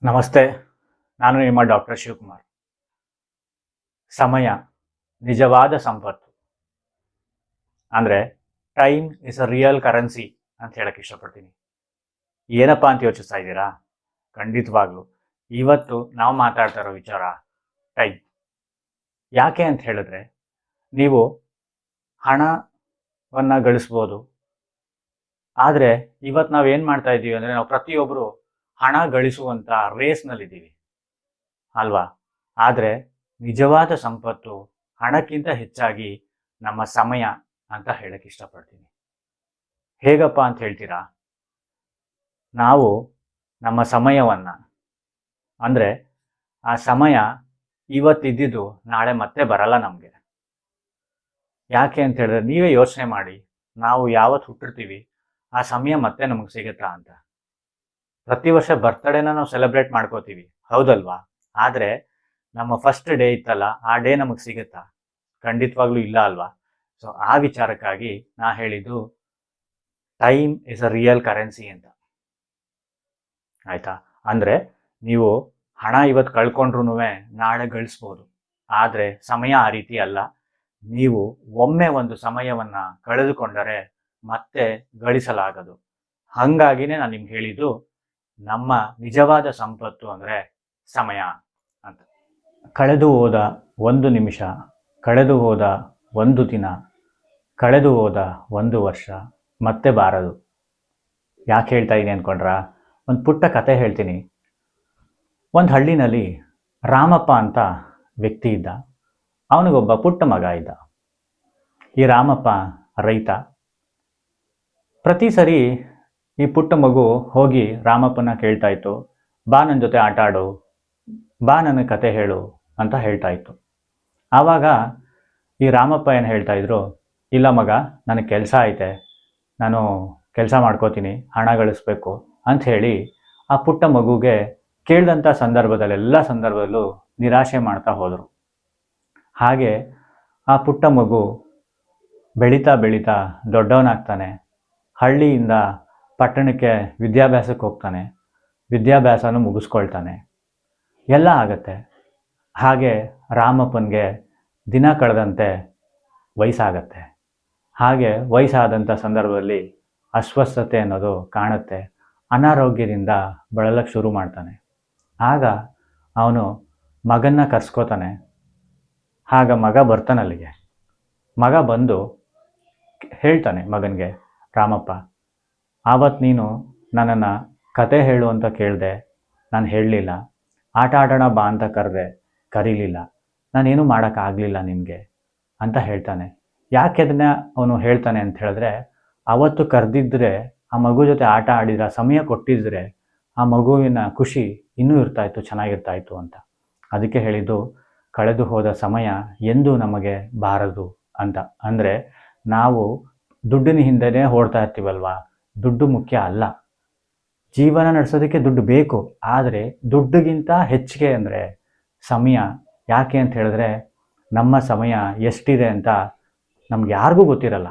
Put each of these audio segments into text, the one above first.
ನಮಸ್ತೆ. ನಾನು ನಿಮ್ಮ ಡಾಕ್ಟರ್ ಶಿವಕುಮಾರ್. ಸಮಯ ನಿಜವಾದ ಸಂಪತ್ತು. ಅಂದರೆ time is a real currency ಅಂತ ಹೇಳಕ್ಕೆ ಇಷ್ಟಪಡ್ತೀನಿ. ಏನಪ್ಪ ಅಂತ ಯೋಚಿಸ್ತಾ ಇದ್ದೀರಾ? ಖಂಡಿತವಾಗ್ಲು ಇವತ್ತು ನಾವು ಮಾತಾಡ್ತಾ ಇರೋ ವಿಚಾರ ಟೈಮ್. ಯಾಕೆ ಅಂತ ಹೇಳಿದ್ರೆ, ನೀವು ಹಣವನ್ನು ಗಳಿಸ್ಬೋದು. ಆದರೆ ಇವತ್ತು ನಾವು ಏನು ಮಾಡ್ತಾ ಇದ್ದೀವಿ ಅಂದರೆ, ನಾವು ಪ್ರತಿಯೊಬ್ಬರು ಹಣ ಗಳಿಸುವಂಥ ರೇಸ್ನಲ್ಲಿದ್ದೀವಿ ಅಲ್ವಾ? ಆದರೆ ನಿಜವಾದ ಸಂಪತ್ತು ಹಣಕ್ಕಿಂತ ಹೆಚ್ಚಾಗಿ ನಮ್ಮ ಸಮಯ ಅಂತ ಹೇಳಕ್ಕೆ ಇಷ್ಟಪಡ್ತೀನಿ. ಹೇಗಪ್ಪ ಅಂತ ಹೇಳ್ತೀರಾ? ನಾವು ನಮ್ಮ ಸಮಯವನ್ನು, ಅಂದರೆ ಆ ಸಮಯ ಇವತ್ತಿದ್ದು ನಾಳೆ ಮತ್ತೆ ಬರಲ್ಲ ನಮಗೆ. ಯಾಕೆ ಅಂತ ಹೇಳಿದ್ರೆ, ನೀವೇ ಯೋಚನೆ ಮಾಡಿ, ನಾವು ಯಾವತ್ತು ಹುಟ್ಟಿರ್ತೀವಿ ಆ ಸಮಯ ಮತ್ತೆ ನಮಗೆ ಸಿಗುತ್ತಾ ಅಂತ. ಪ್ರತಿ ವರ್ಷ ಬರ್ತ್ಡೇನ ನಾವು ಸೆಲೆಬ್ರೇಟ್ ಮಾಡ್ಕೋತೀವಿ, ಹೌದಲ್ವಾ? ಆದರೆ ನಮ್ಮ ಫಸ್ಟ್ ಡೇ ಇತ್ತಲ್ಲ, ಆ ಡೇ ನಮಗೆ ಸಿಗುತ್ತಾ? ಖಂಡಿತವಾಗ್ಲೂ ಇಲ್ಲ ಅಲ್ವಾ? ಸೊ ಆ ವಿಚಾರಕ್ಕಾಗಿ ನಾ ಹೇಳಿದ್ದು time is a real currency ಅಂತ. ಆಯ್ತಾ? ಅಂದರೆ ನೀವು ಹಣ ಇವತ್ತು ಕಳ್ಕೊಂಡ್ರೂ ನಾಳೆ ಗಳಿಸ್ಬೋದು, ಆದರೆ ಸಮಯ ಆ ರೀತಿ ಅಲ್ಲ. ನೀವು ಒಮ್ಮೆ ಒಂದು ಸಮಯವನ್ನು ಕಳೆದುಕೊಂಡರೆ ಮತ್ತೆ ಗಳಿಸಲಾಗದು. ಹಾಗಾಗಿನೇ ನಾನು ನಿಮ್ಗೆ ಹೇಳಿದ್ದು, ನಮ್ಮ ನಿಜವಾದ ಸಂಪತ್ತು ಅಂದರೆ ಸಮಯ ಅಂತ. ಕಳೆದು ಹೋದ ಒಂದು ನಿಮಿಷ, ಕಳೆದು ಹೋದ ಒಂದು ದಿನ, ಕಳೆದು ಹೋದ ಒಂದು ವರ್ಷ ಮತ್ತೆ ಬಾರದು. ಯಾಕೆ ಹೇಳ್ತಾ ಇದ್ದೀನಿ ಅಂದ್ಕೊಂಡ್ರಾ? ಒಂದು ಪುಟ್ಟ ಕತೆ ಹೇಳ್ತೀನಿ. ಒಂದು ಹಳ್ಳಿನಲ್ಲಿ ರಾಮಪ್ಪ ಅಂತ ವ್ಯಕ್ತಿ ಇದ್ದ. ಅವನಿಗೊಬ್ಬ ಪುಟ್ಟ ಮಗ ಇದ್ದ. ಈ ರಾಮಪ್ಪ ರೈತ. ಪ್ರತಿ ಸರಿ ಈ ಪುಟ್ಟ ಮಗು ಹೋಗಿ ರಾಮಪ್ಪನ ಕೇಳ್ತಾ ಇತ್ತು, ಬಾ ನನ್ನ ಜೊತೆ ಆಟ ಆಡು, ಬಾ ನನಗೆ ಕತೆ ಹೇಳು ಅಂತ ಹೇಳ್ತಾ ಇತ್ತು. ಆವಾಗ ಈ ರಾಮಪ್ಪ ಏನು ಹೇಳ್ತಾ ಇದ್ರು, ಇಲ್ಲ ಮಗ, ನನಗೆ ಕೆಲಸ ಐತೆ, ನಾನು ಕೆಲಸ ಮಾಡ್ಕೋತೀನಿ, ಹಣ ಗಳಿಸ್ಬೇಕು ಅಂತ ಹೇಳಿ ಆ ಪುಟ್ಟ ಮಗುಗೆ ಕೇಳಿದಂಥ ಸಂದರ್ಭದಲ್ಲೆಲ್ಲ ಸಂದರ್ಭದಲ್ಲೂ ನಿರಾಶೆ ಮಾಡ್ತಾ ಹೋದರು. ಹಾಗೆ ಆ ಪುಟ್ಟ ಮಗು ಬೆಳೀತಾ ಬೆಳೀತಾ ದೊಡ್ಡವನಾಗ್ತಾನೆ. ಹಳ್ಳಿಯಿಂದ ಪಟ್ಟಣಕ್ಕೆ ವಿದ್ಯಾಭ್ಯಾಸಕ್ಕೆ ಹೋಗ್ತಾನೆ. ವಿದ್ಯಾಭ್ಯಾಸನೂ ಮುಗಿಸ್ಕೊಳ್ತಾನೆ. ಎಲ್ಲ ಆಗತ್ತೆ. ಹಾಗೆ ರಾಮಪ್ಪನಿಗೆ ದಿನ ಕಳೆದಂತೆ ವಯಸ್ಸಾಗತ್ತೆ. ಹಾಗೆ ವಯಸ್ಸಾದಂಥ ಸಂದರ್ಭದಲ್ಲಿ ಅಸ್ವಸ್ಥತೆ ಅನ್ನೋದು ಕಾಣುತ್ತೆ. ಅನಾರೋಗ್ಯದಿಂದ ಬಳಲಕ್ಕೆ ಶುರು ಮಾಡ್ತಾನೆ. ಆಗ ಅವನು ಮಗನ್ನ ಕರ್ಸ್ಕೋತಾನೆ. ಆಗ ಮಗ ಬರ್ತಾನೆ ಅಲ್ಲಿಗೆ. ಮಗ ಬಂದು ಹೇಳ್ತಾನೆ ಮಗನಿಗೆ, ರಾಮಪ್ಪ, ಆವತ್ತು ನೀನು ನನ್ನನ್ನು ಕತೆ ಹೇಳು ಅಂತ ಕೇಳಿದೆ, ನಾನು ಹೇಳಲಿಲ್ಲ. ಆಟ ಆಡೋಣ ಬಾ ಅಂತ ಕರೀಲಿಲ್ಲ. ನಾನೇನು ಮಾಡೋಕ್ಕಾಗಲಿಲ್ಲ ನಿನಗೆ ಅಂತ ಹೇಳ್ತಾನೆ. ಯಾಕೆ ಅದನ್ನು ಅವನು ಹೇಳ್ತಾನೆ ಅಂತ ಹೇಳಿದ್ರೆ, ಅವತ್ತು ಕರೆದಿದ್ದರೆ, ಆ ಮಗು ಜೊತೆ ಆಟ ಆಡಿದ್ರೆ, ಸಮಯ ಕೊಟ್ಟಿದ್ರೆ ಆ ಮಗುವಿನ ಖುಷಿ ಇನ್ನೂ ಇರ್ತಾಯಿತ್ತು, ಚೆನ್ನಾಗಿರ್ತಾಯಿತ್ತು ಅಂತ. ಅದಕ್ಕೆ ಹೇಳಿದ್ದು, ಕಳೆದು ಹೋದ ಸಮಯ ಎಂದೂ ನಮಗೆ ಬಾರದು ಅಂತ. ಅಂದರೆ ನಾವು ದುಡ್ಡಿನ ಹಿಂದೆನೇ ಓಡ್ತಾ ಇರ್ತೀವಲ್ವಾ? ದುಡ್ಡು ಮುಖ್ಯ ಅಲ್ಲ. ಜೀವನ ನಡೆಸೋದಕ್ಕೆ ದುಡ್ಡು ಬೇಕು, ಆದರೆ ದುಡ್ಡಿಗಿಂತ ಹೆಚ್ಚಿಗೆ ಅಂದರೆ ಸಮಯ. ಯಾಕೆ ಅಂತ ಹೇಳಿದ್ರೆ, ನಮ್ಮ ಸಮಯ ಎಷ್ಟಿದೆ ಅಂತ ನಮ್ಗೆ ಯಾರಿಗೂ ಗೊತ್ತಿರಲ್ಲ.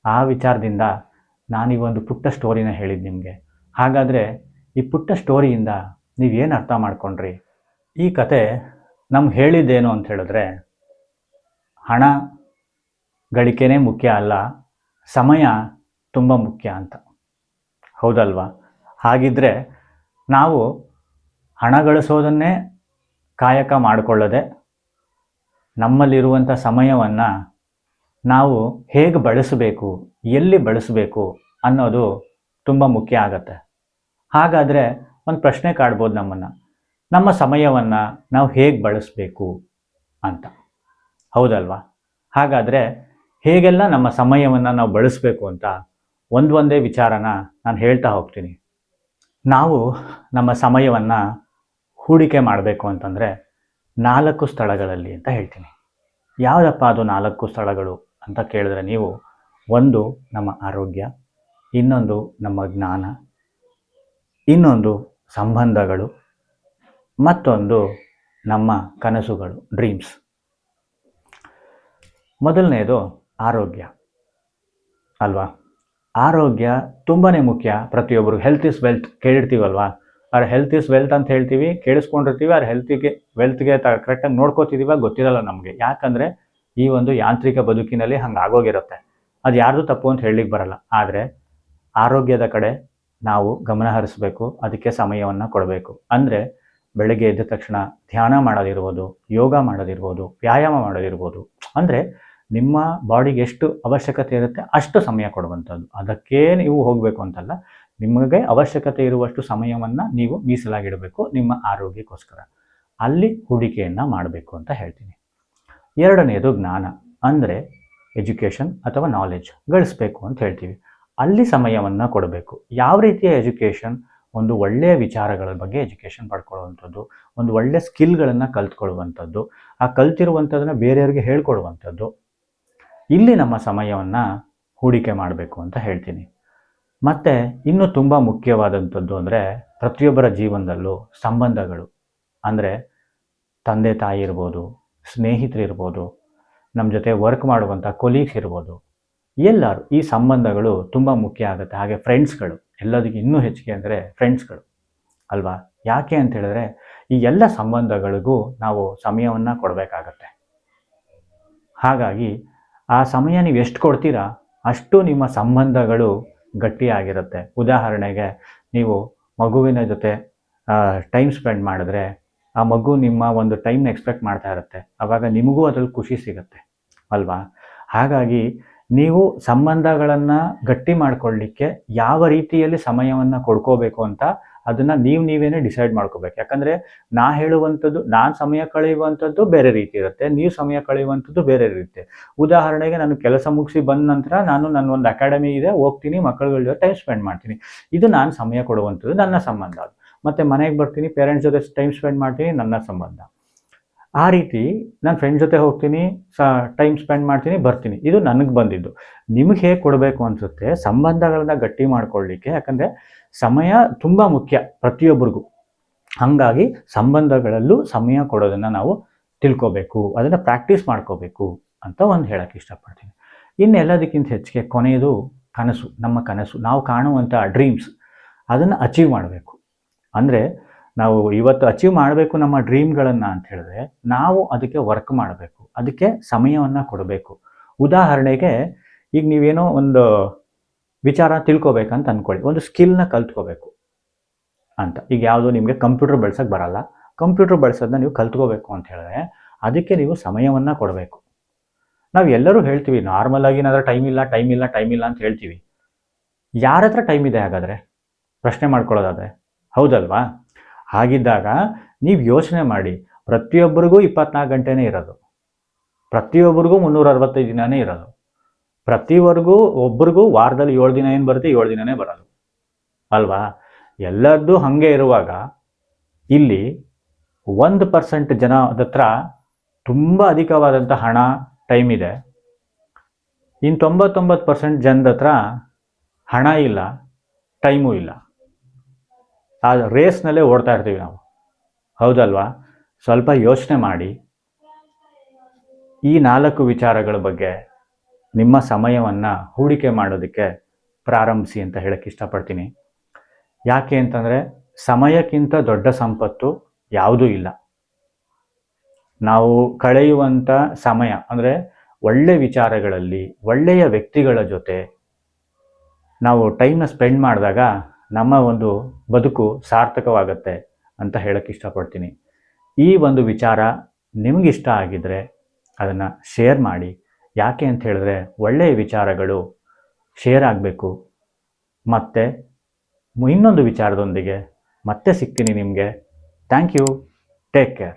ಆ ವಿಚಾರದಿಂದ ನಾನೀಗೊಂದು ಪುಟ್ಟ ಸ್ಟೋರಿನ ಹೇಳಿದ್ದು ನಿಮಗೆ. ಹಾಗಾದರೆ ಈ ಪುಟ್ಟ ಸ್ಟೋರಿಯಿಂದ ನೀವೇನು ಅರ್ಥ ಮಾಡ್ಕೊಂಡ್ರಿ? ಈ ಕತೆ ನಮ್ಗೆ ಹೇಳಿದ್ದೇನು ಅಂತ ಹೇಳಿದ್ರೆ, ಹಣ ಗಳಿಕೆನೇ ಮುಖ್ಯ ಅಲ್ಲ, ಸಮಯ ತುಂಬ ಮುಖ್ಯ ಅಂತ. ಹೌದಲ್ವಾ? ಹಾಗಿದ್ದರೆ ನಾವು ಹಣ ಗಳಿಸೋದನ್ನೇ ಕಾಯಕ ಮಾಡಿಕೊಳ್ಳದೆ, ನಮ್ಮಲ್ಲಿರುವಂಥ ಸಮಯವನ್ನು ನಾವು ಹೇಗೆ ಬಳಸಬೇಕು, ಎಲ್ಲಿ ಬಳಸಬೇಕು ಅನ್ನೋದು ತುಂಬ ಮುಖ್ಯ ಆಗತ್ತೆ. ಹಾಗಾದರೆ ಒಂದು ಪ್ರಶ್ನೆ ಕಾಡ್ಬೋದು ನಮ್ಮನ್ನು, ನಮ್ಮ ಸಮಯವನ್ನು ನಾವು ಹೇಗೆ ಬಳಸಬೇಕು ಅಂತ. ಹೌದಲ್ವಾ? ಹಾಗಾದರೆ ಹೇಗೆಲ್ಲ ನಮ್ಮ ಸಮಯವನ್ನು ನಾವು ಬಳಸಬೇಕು ಅಂತ ಒಂದೇ ವಿಚಾರನ ನಾನು ಹೇಳ್ತಾ ಹೋಗ್ತೀನಿ. ನಾವು ನಮ್ಮ ಸಮಯವನ್ನು ಹೂಡಿಕೆ ಮಾಡಬೇಕು ಅಂತಂದರೆ 4 ಸ್ಥಳಗಳಲ್ಲಿ ಅಂತ ಹೇಳ್ತೀನಿ. ಯಾವುದಪ್ಪ ಅದು 4 ಸ್ಥಳಗಳು ಅಂತ ಕೇಳಿದ್ರೆ ನೀವು, ಒಂದು ನಮ್ಮ ಆರೋಗ್ಯ, ಇನ್ನೊಂದು ನಮ್ಮ ಜ್ಞಾನ, ಇನ್ನೊಂದು ಸಂಬಂಧಗಳು, ಮತ್ತೊಂದು ನಮ್ಮ ಕನಸುಗಳು, ಡ್ರೀಮ್ಸ್. ಮೊದಲನೇದು ಆರೋಗ್ಯ ಅಲ್ವಾ? ಆರೋಗ್ಯ ತುಂಬಾ ಮುಖ್ಯ. ಪ್ರತಿಯೊಬ್ಬರು ಹೆಲ್ತ್ ಇಸ್ ವೆಲ್ತ್ ಕೇಳಿರ್ತೀವಲ್ವಾ? ಅವ್ರ ಹೆಲ್ತ್ ಇಸ್ ವೆಲ್ತ್ ಅಂತ ಹೇಳ್ತೀವಿ, ಕೇಳಿಸ್ಕೊಂಡಿರ್ತೀವಿ. ಅವ್ರ ವೆಲ್ತ್ಗೆ ಕರೆಕ್ಟಾಗಿ ನೋಡ್ಕೋತಿದೀವ ಗೊತ್ತಿರಲ್ಲ ನಮಗೆ. ಯಾಕಂದರೆ ಈ ಒಂದು ಯಾಂತ್ರಿಕ ಬದುಕಿನಲ್ಲಿ ಹಂಗೆ ಆಗೋಗಿರುತ್ತೆ. ಅದು ಯಾರ್ದು ತಪ್ಪು ಅಂತ ಹೇಳಲಿಕ್ಕೆ ಬರಲ್ಲ. ಆದರೆ ಆರೋಗ್ಯದ ಕಡೆ ನಾವು ಗಮನ ಹರಿಸಬೇಕು, ಅದಕ್ಕೆ ಸಮಯವನ್ನು ಕೊಡಬೇಕು. ಅಂದರೆ ಬೆಳಗ್ಗೆ ಎದ್ದ ತಕ್ಷಣ ಧ್ಯಾನ ಮಾಡೋದಿರ್ಬೋದು, ಯೋಗ ಮಾಡೋದಿರ್ಬೋದು, ವ್ಯಾಯಾಮ ಮಾಡೋದಿರ್ಬೋದು. ಅಂದರೆ ನಿಮ್ಮ ಬಾಡಿಗೆ ಎಷ್ಟು ಅವಶ್ಯಕತೆ ಇರುತ್ತೆ ಅಷ್ಟು ಸಮಯ ಕೊಡುವಂಥದ್ದು. ಅದಕ್ಕೆ ನೀವು ಹೋಗಬೇಕು ಅಂತಲ್ಲ, ನಿಮಗೆ ಅವಶ್ಯಕತೆ ಇರುವಷ್ಟು ಸಮಯವನ್ನು ನೀವು ಮೀಸಲಾಗಿಡಬೇಕು ನಿಮ್ಮ ಆರೋಗ್ಯಕ್ಕೋಸ್ಕರ. ಅಲ್ಲಿ ಹೂಡಿಕೆಯನ್ನು ಮಾಡಬೇಕು ಅಂತ ಹೇಳ್ತೀನಿ. ಎರಡನೆಯದು ಜ್ಞಾನ, ಅಂದರೆ ಎಜುಕೇಷನ್ ಅಥವಾ ನಾಲೆಡ್ಜ್ ಗಳಿಸ್ಬೇಕು ಅಂತ ಹೇಳ್ತೀವಿ. ಅಲ್ಲಿ ಸಮಯವನ್ನು ಕೊಡಬೇಕು. ಯಾವ ರೀತಿಯ ಎಜುಕೇಷನ್? ಒಂದು ಒಳ್ಳೆಯ ವಿಚಾರಗಳ ಬಗ್ಗೆ ಎಜುಕೇಷನ್ ಪಡ್ಕೊಳ್ಳುವಂಥದ್ದು, ಒಂದು ಒಳ್ಳೆಯ ಸ್ಕಿಲ್ಗಳನ್ನು ಕಲ್ತ್ಕೊಳ್ಳುವಂಥದ್ದು, ಆ ಕಲ್ತಿರುವಂಥದ್ದನ್ನು ಬೇರೆಯವರಿಗೆ ಹೇಳ್ಕೊಡುವಂಥದ್ದು. ಇಲ್ಲಿ ನಮ್ಮ ಸಮಯವನ್ನು ಹೂಡಿಕೆ ಮಾಡಬೇಕು ಅಂತ ಹೇಳ್ತೀನಿ. ಮತ್ತು ಇನ್ನೂ ತುಂಬ ಮುಖ್ಯವಾದಂಥದ್ದು ಅಂದರೆ ಪ್ರತಿಯೊಬ್ಬರ ಜೀವನದಲ್ಲೂ ಸಂಬಂಧಗಳು, ಅಂದರೆ ತಂದೆ ತಾಯಿ ಇರ್ಬೋದು, ಸ್ನೇಹಿತರಿರ್ಬೋದು, ನಮ್ಮ ಜೊತೆ ವರ್ಕ್ ಮಾಡುವಂಥ ಕೊಲೀಗ್ಸ್ ಇರ್ಬೋದು, ಎಲ್ಲರೂ ಈ ಸಂಬಂಧಗಳು ತುಂಬ ಮುಖ್ಯ ಆಗುತ್ತೆ. ಹಾಗೆ ಫ್ರೆಂಡ್ಸ್ಗಳು, ಎಲ್ಲದಕ್ಕೆ ಇನ್ನೂ ಹೆಚ್ಚಿಗೆ ಅಂದರೆ ಫ್ರೆಂಡ್ಸ್ಗಳು ಅಲ್ವಾ? ಯಾಕೆ ಅಂತ ಹೇಳಿದ್ರೆ ಈ ಎಲ್ಲ ಸಂಬಂಧಗಳಿಗೂ ನಾವು ಸಮಯವನ್ನು ಕೊಡಬೇಕಾಗತ್ತೆ. ಹಾಗಾಗಿ ಆ ಸಮಯ ನೀವು ಎಷ್ಟು ಕೊಡ್ತೀರಾ ಅಷ್ಟು ನಿಮ್ಮ ಸಂಬಂಧಗಳು ಗಟ್ಟಿಯಾಗಿರುತ್ತೆ. ಉದಾಹರಣೆಗೆ ನೀವು ಮಗುವಿನ ಜೊತೆ ಟೈಮ್ ಸ್ಪೆಂಡ್ ಮಾಡಿದ್ರೆ ಆ ಮಗು ನಿಮ್ಮ ಒಂದು ಟೈಮ್ನ ಎಕ್ಸ್ಪೆಕ್ಟ್ ಮಾಡ್ತಾ ಇರುತ್ತೆ. ಆವಾಗ ನಿಮಗೂ ಅದ್ರಲ್ಲಿ ಖುಷಿ ಸಿಗುತ್ತೆ ಅಲ್ವಾ? ಹಾಗಾಗಿ ನೀವು ಸಂಬಂಧಗಳನ್ನು ಗಟ್ಟಿ ಮಾಡ್ಕೊಳ್ಳಿಕ್ಕೆ ಯಾವ ರೀತಿಯಲ್ಲಿ ಸಮಯವನ್ನು ಕೊಡ್ಕೋಬೇಕು ಅಂತ ಅದನ್ನು ನೀವೇನೇ ಡಿಸೈಡ್ ಮಾಡ್ಕೋಬೇಕು. ಯಾಕಂದರೆ ಹೇಳುವಂಥದ್ದು, ನಾನು ಸಮಯ ಕಳೆಯುವಂಥದ್ದು ಬೇರೆ ರೀತಿ ಇರುತ್ತೆ, ನೀವು ಸಮಯ ಕಳೆಯುವಂಥದ್ದು ಬೇರೆ ರೀತಿ. ಉದಾಹರಣೆಗೆ ನಾನು ಕೆಲಸ ಮುಗಿಸಿ ಬಂದ ನಂತರ ನನ್ನ ಒಂದು ಅಕಾಡೆಮಿ ಇದೆ, ಹೋಗ್ತೀನಿ, ಮಕ್ಕಳುಗಳ ಜೊತೆ ಟೈಮ್ ಸ್ಪೆಂಡ್ ಮಾಡ್ತೀನಿ. ಇದು ನಾನು ಸಮಯ ಕೊಡುವಂಥದ್ದು, ನನ್ನ ಸಂಬಂಧ. ಅದು ಮತ್ತು ಮನೆಗೆ ಬರ್ತೀನಿ, ಪೇರೆಂಟ್ಸ್ ಜೊತೆ ಟೈಮ್ ಸ್ಪೆಂಡ್ ಮಾಡ್ತೀನಿ, ನನ್ನ ಸಂಬಂಧ. ಆ ರೀತಿ ನಾನು ಫ್ರೆಂಡ್ಸ್ ಜೊತೆ ಹೋಗ್ತೀನಿ, ಟೈಮ್ ಸ್ಪೆಂಡ್ ಮಾಡ್ತೀನಿ, ಬರ್ತೀನಿ. ಇದು ನನಗೆ ಬಂದಿದ್ದು. ನಿಮಗೆ ಹೇಗೆ ಕೊಡಬೇಕು ಅನಿಸುತ್ತೆ ಸಂಬಂಧಗಳನ್ನ ಗಟ್ಟಿ ಮಾಡ್ಕೊಳ್ಳಿಕ್ಕೆ. ಯಾಕಂದರೆ ಸಮಯ ತುಂಬ ಮುಖ್ಯ ಪ್ರತಿಯೊಬ್ಬರಿಗೂ. ಹಾಗಾಗಿ ಸಂಬಂಧಗಳಲ್ಲೂ ಸಮಯ ಕೊಡೋದನ್ನು ನಾವು ತಿಳ್ಕೋಬೇಕು, ಅದನ್ನು ಪ್ರಾಕ್ಟೀಸ್ ಮಾಡ್ಕೋಬೇಕು ಅಂತ ಒಂದು ಹೇಳೋಕ್ಕೆ ಇಷ್ಟಪಡ್ತೀನಿ. ಇನ್ನೆಲ್ಲದಕ್ಕಿಂತ ಹೆಚ್ಚಿಗೆ ಕೊನೆಯದು ಕನಸು. ನಮ್ಮ ಕನಸು, ನಾವು ಕಾಣುವಂಥ ಡ್ರೀಮ್ಸ್, ಅದನ್ನು ಅಚೀವ್ ಮಾಡಬೇಕು. ಅಂದರೆ ನಾವು ಇವತ್ತು ಅಚೀವ್ ಮಾಡಬೇಕು ನಮ್ಮ ಡ್ರೀಮ್ಗಳನ್ನು ಅಂತ ಹೇಳಿದ್ರೆ ನಾವು ಅದಕ್ಕೆ ವರ್ಕ್ ಮಾಡಬೇಕು, ಅದಕ್ಕೆ ಸಮಯವನ್ನು ಕೊಡಬೇಕು. ಉದಾಹರಣೆಗೆ ಈಗ ನೀವೇನೋ ಒಂದು ವಿಚಾರ ತಿಳ್ಕೊಬೇಕಂತ ಅಂದ್ಕೊಳ್ಳಿ, ಒಂದು ಸ್ಕಿಲ್ನ ಕಲ್ತ್ಕೋಬೇಕು ಅಂತ. ಈಗ ಯಾವುದೋ ನಿಮಗೆ ಕಂಪ್ಯೂಟರ್ ಬಳಸೋಕ್ಕೆ ಬರಲ್ಲ, ಕಂಪ್ಯೂಟರ್ ಬಳಸೋದನ್ನ ನೀವು ಕಲ್ತ್ಕೋಬೇಕು ಅಂತ ಹೇಳಿದ್ರೆ ಅದಕ್ಕೆ ನೀವು ಸಮಯವನ್ನು ಕೊಡಬೇಕು. ನಾವು ಎಲ್ಲರೂ ಹೇಳ್ತೀವಿ ನಾರ್ಮಲ್ ಆಗಿ ಏನಾದರೂ ಟೈಮ್ ಇಲ್ಲ ಅಂತ ಹೇಳ್ತೀವಿ. ಯಾರ ಹತ್ರ ಟೈಮ್ ಇದೆ ಹಾಗಾದರೆ? ಪ್ರಶ್ನೆ ಮಾಡ್ಕೊಳ್ಳೋದಾದರೆ ಹೌದಲ್ವಾ? ಹಾಗಿದ್ದಾಗ ನೀವು ಯೋಚನೆ ಮಾಡಿ, ಪ್ರತಿಯೊಬ್ಬರಿಗೂ 24 ಗಂಟೆನೇ ಇರೋದು, ಪ್ರತಿಯೊಬ್ಬರಿಗೂ 365 ದಿನವೇ ಇರೋದು, ಒಬ್ಬರಿಗೂ ವಾರದಲ್ಲಿ 7 ದಿನ ಏನು ಬರುತ್ತೆ, 7 ದಿನವೇ ಬರೋದು ಅಲ್ವಾ? ಎಲ್ಲರದ್ದು ಹಾಗೆ ಇರುವಾಗ ಇಲ್ಲಿ 1% ಜನದ ಹತ್ರ ತುಂಬ ಅಧಿಕವಾದಂಥ ಹಣ, ಟೈಮ್ ಇದೆ. ಇನ್ನು 99% ಜನದ ಹತ್ರ ಹಣ ಇಲ್ಲ, ಟೈಮೂ ಇಲ್ಲ. ಆ ರೇಸ್ನಲ್ಲೇ ಓಡ್ತಾ ಇರ್ತೀವಿ ನಾವು, ಹೌದಲ್ವಾ? ಸ್ವಲ್ಪ ಯೋಚನೆ ಮಾಡಿ, ಈ 4 ವಿಚಾರಗಳ ಬಗ್ಗೆ ನಿಮ್ಮ ಸಮಯವನ್ನು ಹೂಡಿಕೆ ಮಾಡೋದಕ್ಕೆ ಪ್ರಾರಂಭಿಸಿ ಅಂತ ಹೇಳಕ್ಕೆ ಇಷ್ಟಪಡ್ತೀನಿ. ಯಾಕೆ ಅಂತಂದರೆ ಸಮಯಕ್ಕಿಂತ ದೊಡ್ಡ ಸಂಪತ್ತು ಯಾವುದೂ ಇಲ್ಲ. ನಾವು ಕಳೆಯುವಂಥ ಸಮಯ ಅಂದರೆ ಒಳ್ಳೆಯ ವಿಚಾರಗಳಲ್ಲಿ, ಒಳ್ಳೆಯ ವ್ಯಕ್ತಿಗಳ ಜೊತೆ ನಾವು ಟೈಮ್ನ ಸ್ಪೆಂಡ್ ಮಾಡಿದಾಗ ನಮ್ಮ ಒಂದು ಬದುಕು ಸಾರ್ಥಕವಾಗುತ್ತೆ ಅಂತ ಹೇಳಕ್ಕೆ ಇಷ್ಟಪಡ್ತೀನಿ. ಈ ಒಂದು ವಿಚಾರ ನಿಮಗಿಷ್ಟ ಆಗಿದ್ದರೆ ಅದನ್ನು ಶೇರ್ ಮಾಡಿ. ಯಾಕೆ ಅಂತ ಹೇಳಿದ್ರೆ ಒಳ್ಳೆಯ ವಿಚಾರಗಳು ಶೇರ್ ಆಗಬೇಕು. ಮತ್ತು ಇನ್ನೊಂದು ವಿಚಾರದೊಂದಿಗೆ ಮತ್ತೆ ಸಿಗ್ತೀನಿ ನಿಮಗೆ. Thank you. Take care.